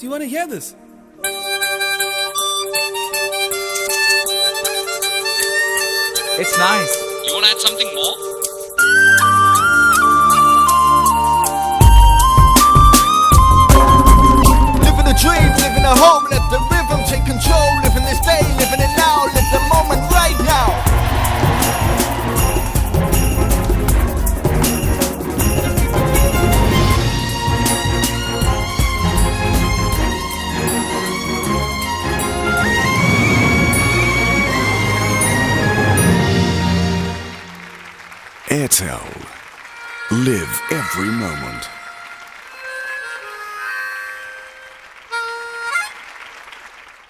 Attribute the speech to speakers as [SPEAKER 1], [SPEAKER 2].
[SPEAKER 1] Do you want to hear this?
[SPEAKER 2] It's nice.
[SPEAKER 3] You want to add something more?
[SPEAKER 4] Living a dream, living a hope, let the rhythm take control. Living this day, living it now, live the moment right now.
[SPEAKER 5] Airtel. Live every moment.